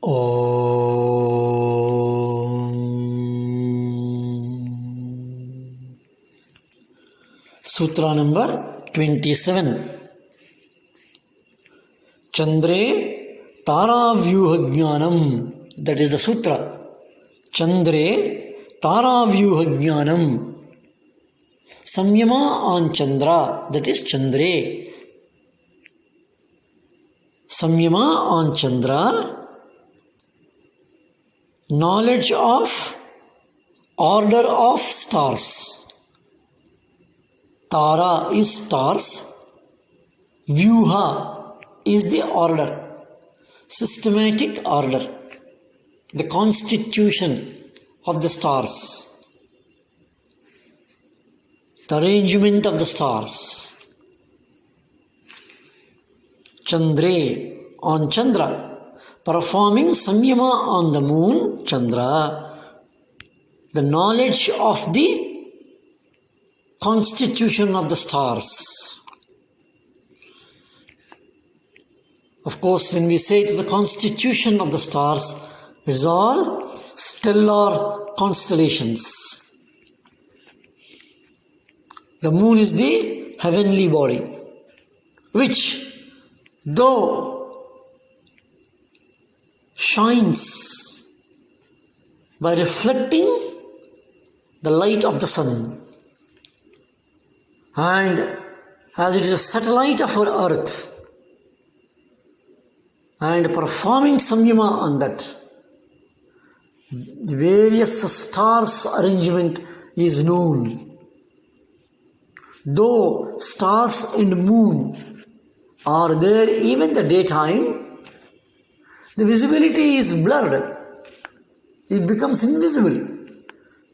Om. Sutra number 27. Chandre Tara Vyuha Jnanam. That is the sutra. Chandre Tara Vyuha Jnanam. Samyama on Chandra. That is Chandre. Samyama on Chandra. Knowledge of order of stars. Tara is stars. Vyuha is the order, systematic order, the constitution of the stars, the arrangement of the stars. Chandre on Chandra. Performing Samyama on the moon, Chandra, the knowledge of the constitution of the stars. Of course, when we say it is the constitution of the stars, it is all stellar constellations. The moon is the heavenly body, which, though shines by reflecting the light of the sun, and as it is a satellite of our earth, and performing samyama on that, the various stars arrangement is known. Though stars and moon are there even the daytime, the visibility is blurred. It becomes invisible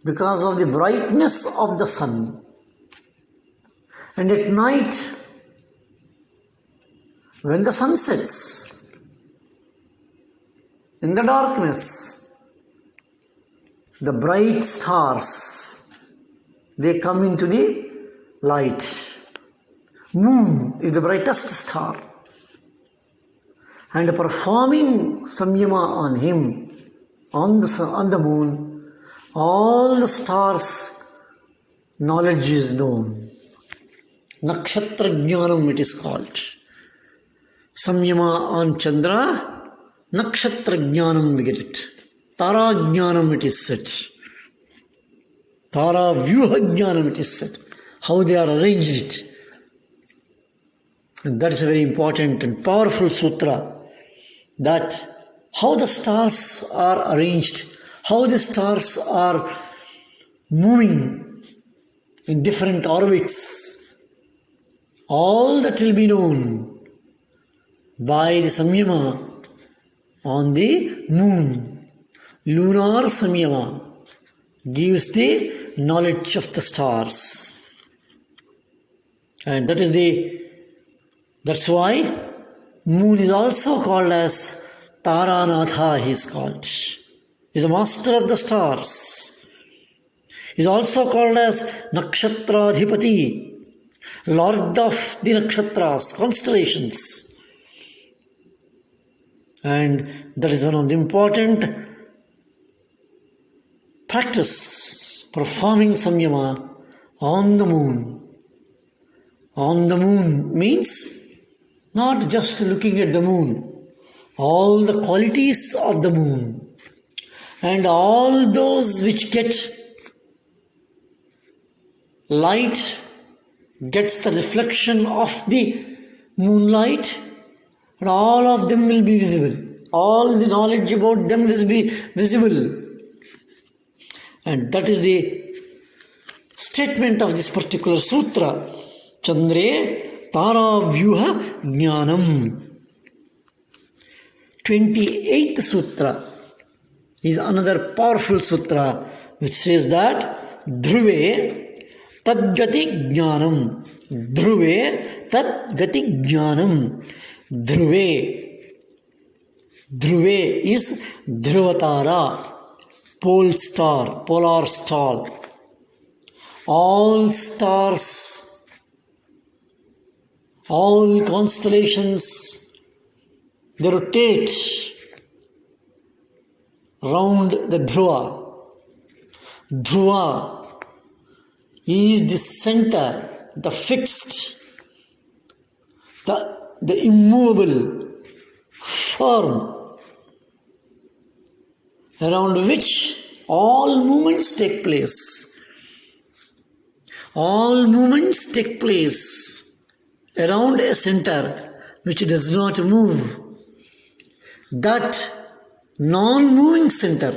because of the brightness of the sun. And at night, when the sun sets, in the darkness, the bright stars, they come into the light. Moon is the brightest star. And performing samyama on him, on the moon, all the stars' knowledge is known. Nakshatra Jnanam it is called. Samyama on Chandra, Nakshatra Jnanam we get it. Tara Jnanam it is said. Tara Vyuha Jnanam it is said. How they are arranged it. And that is a very important and powerful sutra. That how the stars are arranged, how the stars are moving in different orbits, all that will be known by the samyama on the moon. Lunar samyama gives the knowledge of the stars. And that's why moon is also called as Taranatha, he is called. He is the master of the stars. He is also called as Nakshatradhipati, Lord of the nakshatras, constellations. And that is one of the important practice, performing samyama on the moon. On the moon means not just looking at the moon, all the qualities of the moon and all those which get light, gets the reflection of the moonlight, and all of them will be visible. All the knowledge about them will be visible. And that is the statement of this particular sutra. Chandre Tara Vyuha Jnanam. 28th sutra is another powerful sutra which says that Dhruve Tadgati Jnanam. Dhruve Tadgati Jnanam. Dhruve. Dhruve is Dhruvatara, pole star, polar star. All stars, all constellations, they rotate round the Dhruva. Dhruva is the center, the fixed, the immovable, firm, around which all movements take place. All movements take place around a center which does not move. That non-moving center,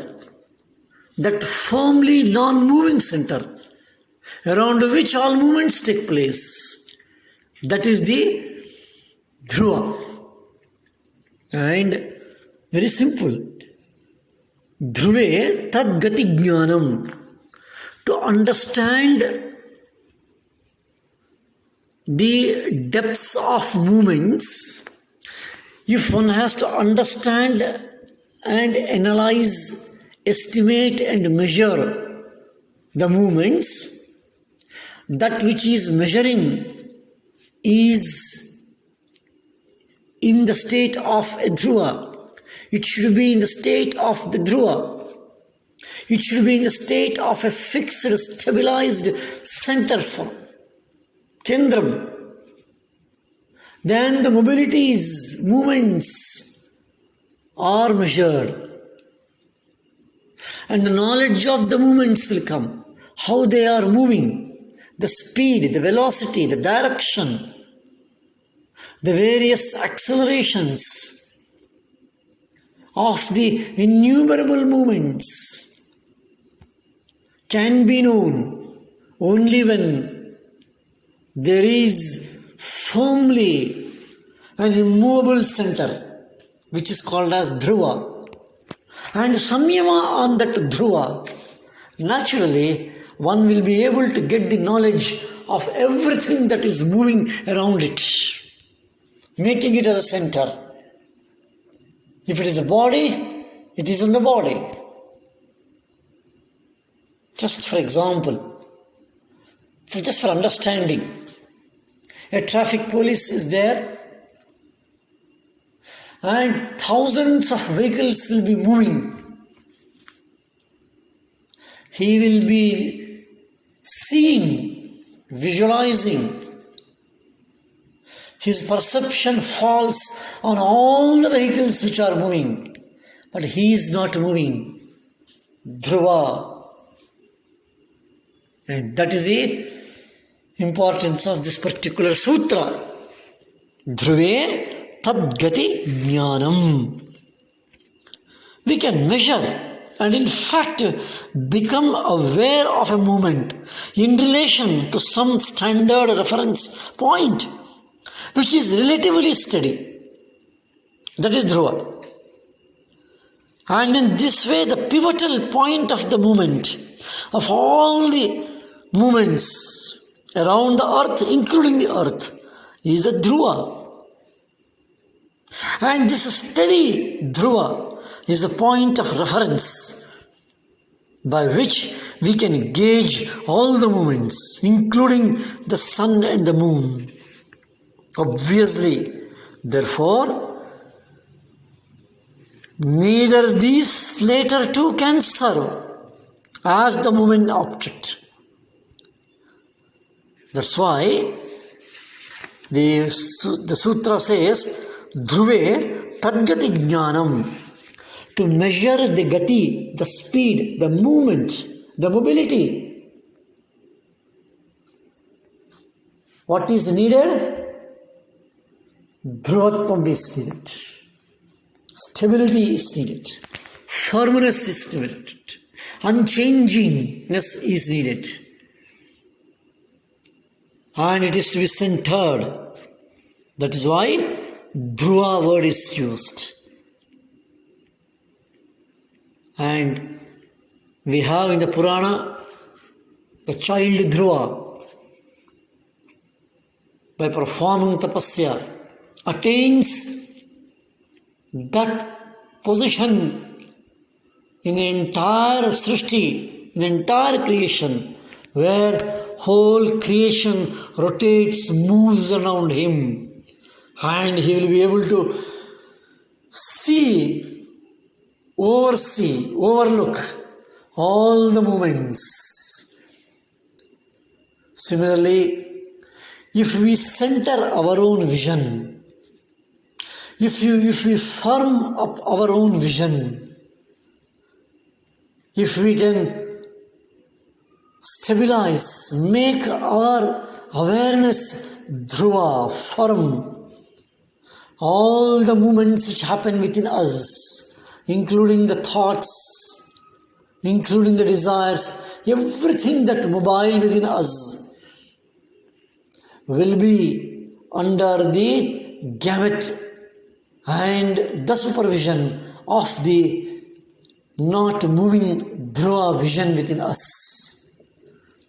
that firmly non-moving center, around which all movements take place, that is the Dhruva. And very simple. Dhruve tad gati jnanam. To understand the depths of movements, if one has to understand and analyze, estimate and measure the movements, that which is measuring is in the state of a Dhruva. It should be in the state of the Dhruva. It should be in the state of a fixed, stabilized center form. Kendram. Then the mobilities, movements are measured. And the knowledge of the movements will come. How they are moving, the speed, the velocity, the direction, the various accelerations of the innumerable movements can be known only when there is firmly an immovable center which is called as Dhruva. And Samyama on that Dhruva, naturally one will be able to get the knowledge of everything that is moving around it, making it as a center. If it is a body, it is in the body. Just for example, just for understanding, a traffic police is there and thousands of vehicles will be moving. He will be seeing, visualizing. His perception falls on all the vehicles which are moving, but he is not moving. Dhruva. And that is the importance of this particular sutra. Dhruve tad gati jnanam. We can measure and in fact become aware of a movement in relation to some standard reference point which is relatively steady. That is Dhruva. And in this way the pivotal point of the movement, of all the movements around the earth, including the earth, is the Dhruva. And this steady Dhruva is a point of reference by which we can gauge all the movements, including the sun and the moon. Obviously, therefore, neither these later two can serve as the movement object. That's why the sutra says, Dhruve tadgati jnanam. To measure the gati, the speed, the movement, the mobility. What is needed? Dhruvatvam is needed. Stability is needed. Firmness is needed. Unchangingness is needed. And it is to be centered. That is why Dhruva word is used. And we have in the Purana the child Dhruva, by performing tapasya, attains that position in the entire Srishti, in the entire creation, where whole creation rotates, moves around him, and he will be able to see oversee, overlook all the movements. Similarly, if we center our own vision, if we firm up our own vision, if we can stabilize, make our awareness dhruva, firm, all the movements which happen within us, including the thoughts, including the desires, everything that mobile within us will be under the gamut and the supervision of the not moving dhruva vision within us.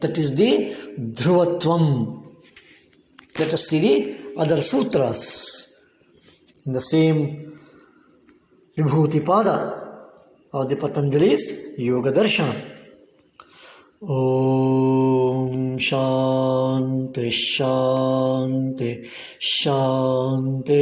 That is the dhruvatvam. Let us see the other sutras in the same Vibhuti Pada of the Patanjali's Yoga Darshana. Om Shanti Shanti Shanti.